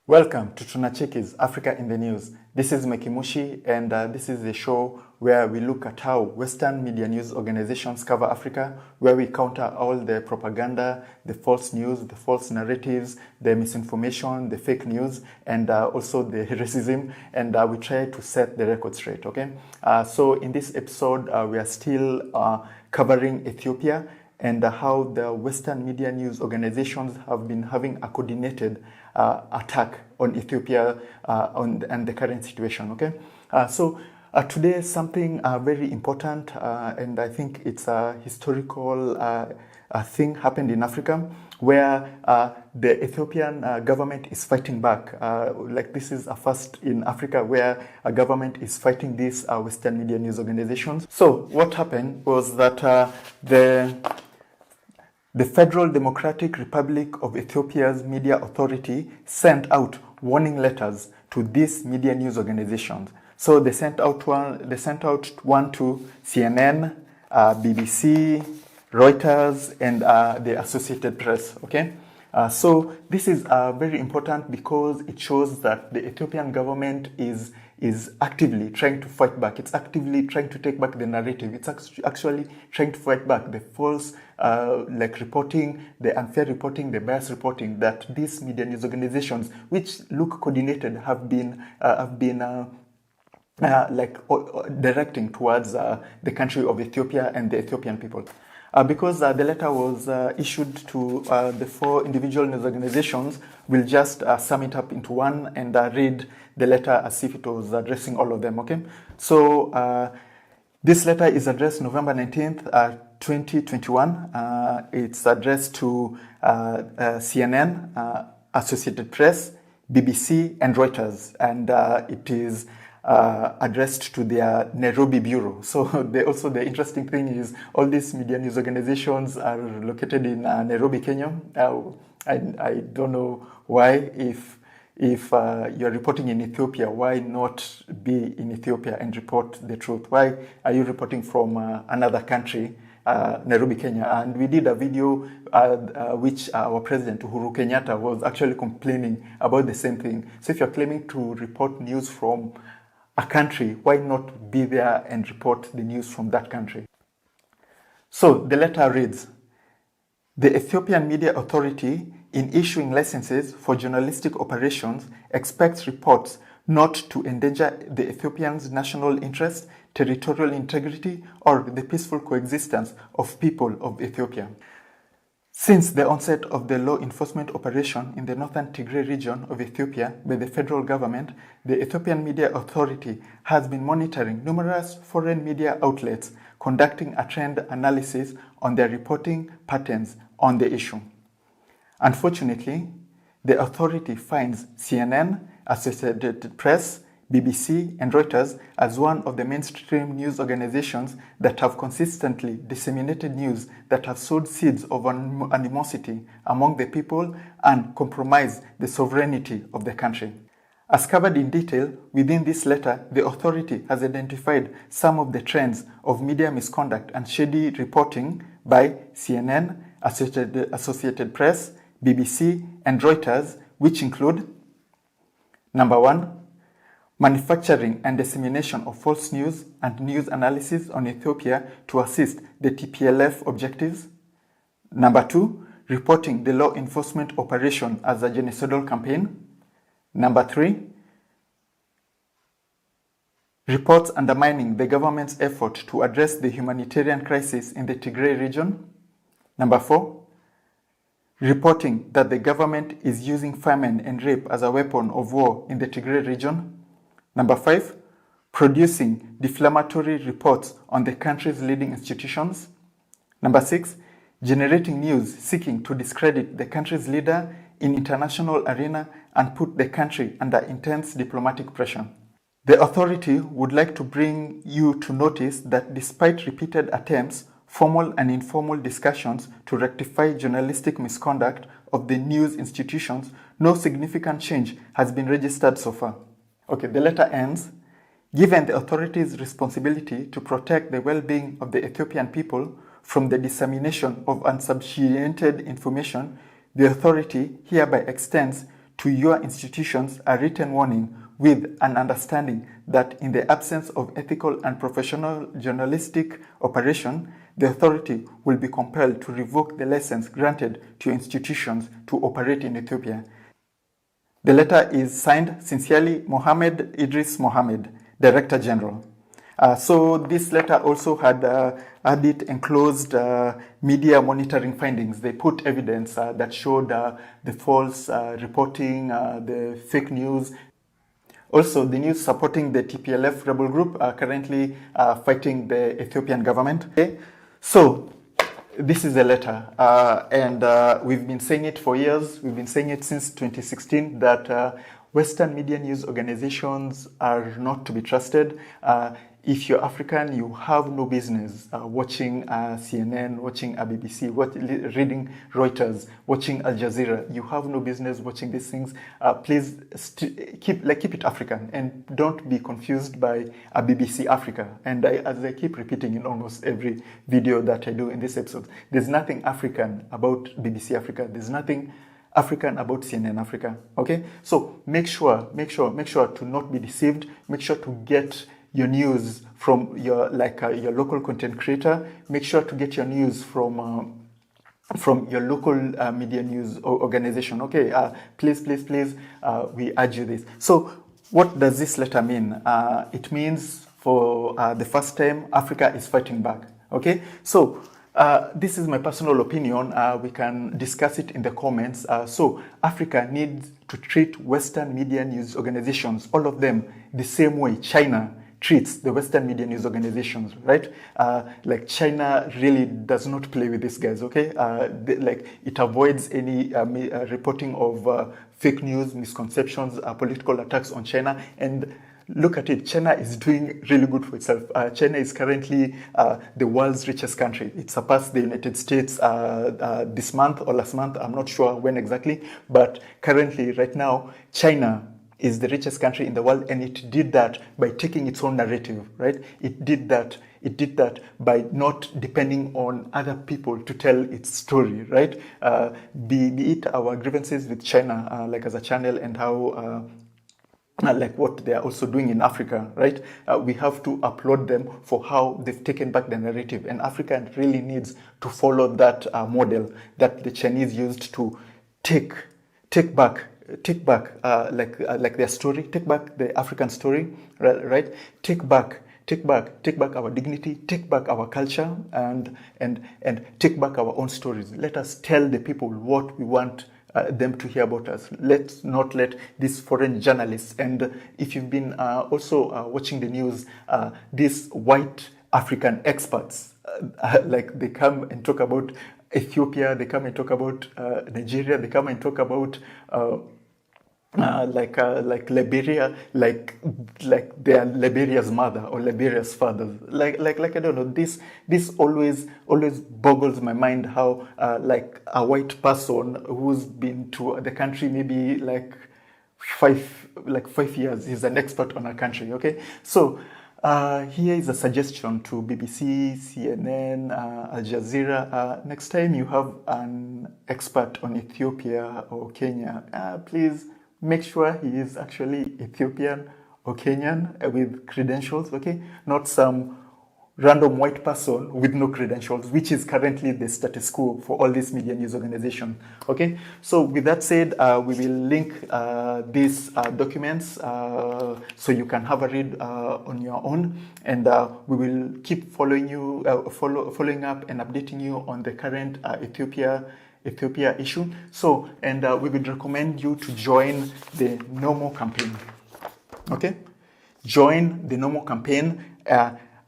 Welcome to Tunacheki's Africa in the News. This is Mekimushi, and this is the show where we look at how Western media news organizations cover Africa, where we counter all the propaganda, the false news, the false narratives, the misinformation, the fake news, and also the racism, and we try to set the record straight, okay? So in this episode, we are still covering Ethiopia and how the Western media news organizations have been having a coordinated attack on Ethiopia and the current situation, okay? So today something very important, and I think it's a historical thing happened in Africa, where the Ethiopian government is fighting back. Like this is a first in Africa where a government is fighting these Western media news organizations. So what happened was that the Federal Democratic Republic of Ethiopia's media authority sent out warning letters to these media news organizations. So they sent out one to CNN, BBC, Reuters, and the Associated Press, okay? So this is very important because it shows that the Ethiopian government is actively trying to fight back. It's actively trying to take back the narrative. It's actually trying to fight back the false reporting, the unfair reporting, the bias reporting that these media news organizations, which look coordinated, have been directing towards the country of Ethiopia and the Ethiopian people. Because the letter was issued to the four individual news organizations, we'll just sum it up into one and read the letter as if it was addressing all of them, okay? So this letter is addressed November 19th, 2021. It's addressed to CNN, Associated Press, BBC, and Reuters, and it is addressed to their Nairobi bureau. So the interesting thing is all these media news organizations are located in Nairobi, Kenya. I don't know why, if you're reporting in Ethiopia, why not be in Ethiopia and report the truth? Why are you reporting from another country, Nairobi, Kenya? And we did a video which our president, Uhuru Kenyatta, was actually complaining about the same thing. So if you're claiming to report news from a country, why not be there and report the news from that country? So the letter reads, the Ethiopian Media Authority, in issuing licenses for journalistic operations, expects reports not to endanger the Ethiopians' national interest, territorial integrity, or the peaceful coexistence of people of Ethiopia. Since the onset of the law enforcement operation in the northern Tigray region of Ethiopia by the federal government, the Ethiopian Media Authority has been monitoring numerous foreign media outlets, conducting a trend analysis on their reporting patterns on the issue. Unfortunately, the authority finds CNN, Associated Press, BBC, and Reuters as one of the mainstream news organizations that have consistently disseminated news that have sowed seeds of animosity among the people and compromised the sovereignty of the country. As covered in detail within this letter, the authority has identified some of the trends of media misconduct and shady reporting by CNN, Associated Press, BBC, and Reuters, which include: number one, manufacturing and dissemination of false news and news analysis on Ethiopia to assist the TPLF objectives. Number two, reporting the law enforcement operation as a genocidal campaign. Number three, reports undermining the government's effort to address the humanitarian crisis in the Tigray region. Number four, reporting that the government is using famine and rape as a weapon of war in the Tigray region. Number five, producing defamatory reports on the country's leading institutions. Number six, generating news seeking to discredit the country's leader in international arena and put the country under intense diplomatic pressure. The authority would like to bring you to notice that despite repeated attempts, formal and informal discussions to rectify journalistic misconduct of the news institutions, no significant change has been registered so far. Okay, the letter ends, given the authority's responsibility to protect the well-being of the Ethiopian people from the dissemination of unsubstantiated information, The authority hereby extends to your institutions a written warning with an understanding that in the absence of ethical and professional journalistic operation, the authority will be compelled to revoke the license granted to institutions to operate in Ethiopia. The letter is signed sincerely Mohammed Idris Mohammed, Director General. So this letter also had it enclosed media monitoring findings. They put evidence that showed the false reporting, the fake news. Also, the news supporting the TPLF rebel group are currently fighting the Ethiopian government. Okay? So, this is a letter, and we've been saying it for years. We've been saying it since 2016 that Western media news organizations are not to be trusted. If you're African, you have no business watching CNN, watching BBC, reading Reuters, watching Al Jazeera. You have no business watching these things. Please keep it African and don't be confused by BBC Africa. And as I keep repeating in almost every video that I do in this episode, there's nothing African about BBC Africa. There's nothing African about CNN Africa. Okay, so make sure to not be deceived. Make sure to get your news from your local content creator. Make sure to get your news from your local media news organization. Okay, please, we urge you this. So, what does this letter mean? It means for the first time, Africa is fighting back. Okay, so. This is my personal opinion. We can discuss it in the comments. So Africa needs to treat Western media news organizations, all of them, the same way China treats the Western media news organizations, right? Like China really does not play with these guys, okay? It avoids any reporting of fake news, misconceptions, political attacks on China, and look at it, China is doing really good for itself. China is currently the world's richest country. It surpassed the United States this month or last month. I'm not sure when exactly, but currently, right now, China is the richest country in the world, and it did that by taking its own narrative, right? It did that by not depending on other people to tell its story, right? Be it our grievances with China, like as a channel, and how like what they are also doing in Africa, right? We have to applaud them for how they've taken back the narrative, and Africa really needs to follow that model that the Chinese used to take back their story, take back the African story, right? Take back our dignity, take back our culture, and take back our own stories. Let us tell the people what we want them to hear about us. Let's not let these foreign journalists, and if you've been also watching the news, these white African experts, like they come and talk about Ethiopia, they come and talk about Nigeria, they come and talk about like Liberia, like they are Liberia's mother or Liberia's father. Like I don't know. This always boggles my mind how like a white person who's been to the country maybe like 5 years is an expert on a country. Okay, so. Here is a suggestion to BBC, CNN, Al Jazeera. Next time you have an expert on Ethiopia or Kenya, please make sure he is actually Ethiopian or Kenyan with credentials, okay? Not some random white person with no credentials, which is currently the status quo for all these media news organizations, okay? So with that said, we will link these documents so you can have a read on your own, and we will keep following up and updating you on the current Ethiopia issue. So, and we would recommend you to join the No More campaign, okay? Join the No More campaign.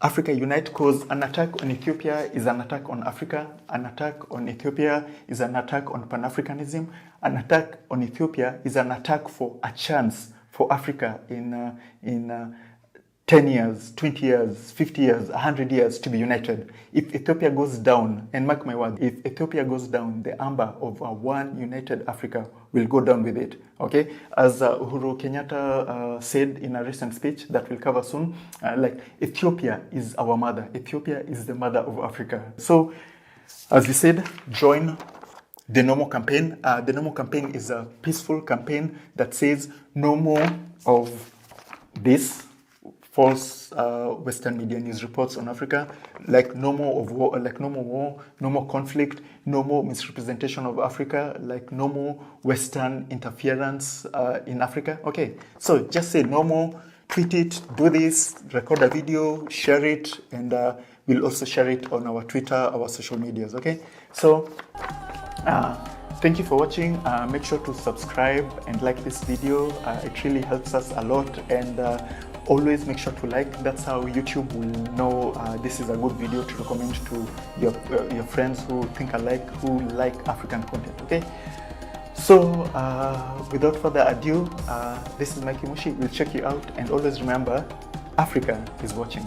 Africa Unite, because an attack on Ethiopia is an attack on Africa. An attack on Ethiopia is an attack on Pan-Africanism. An attack on Ethiopia is an attack for a chance for Africa in 10 years, 20 years, 50 years, 100 years to be united. If Ethiopia goes down, and mark my word, if Ethiopia goes down, the amber of one united Africa will go down with it. Okay? As Uhuru Kenyatta said in a recent speech that we'll cover soon, like Ethiopia is our mother. Ethiopia is the mother of Africa. So, as we said, join the No More campaign. The No More campaign is a peaceful campaign that says no more of this false Western media news reports on Africa, like no more of war, like no more war, no more conflict, no more misrepresentation of Africa, like no more Western interference in Africa. Okay, so just say no more, tweet it, do this, record a video, share it, and we'll also share it on our Twitter, our social medias. Okay, so thank you for watching. Make sure to subscribe and like this video. It really helps us a lot, and always make sure to like. That's how YouTube will know this is a good video to recommend to your friends who think alike, who like African content. Okay, so without further ado, this is Mikey Mushi. We'll check you out, and always remember, Africa is watching.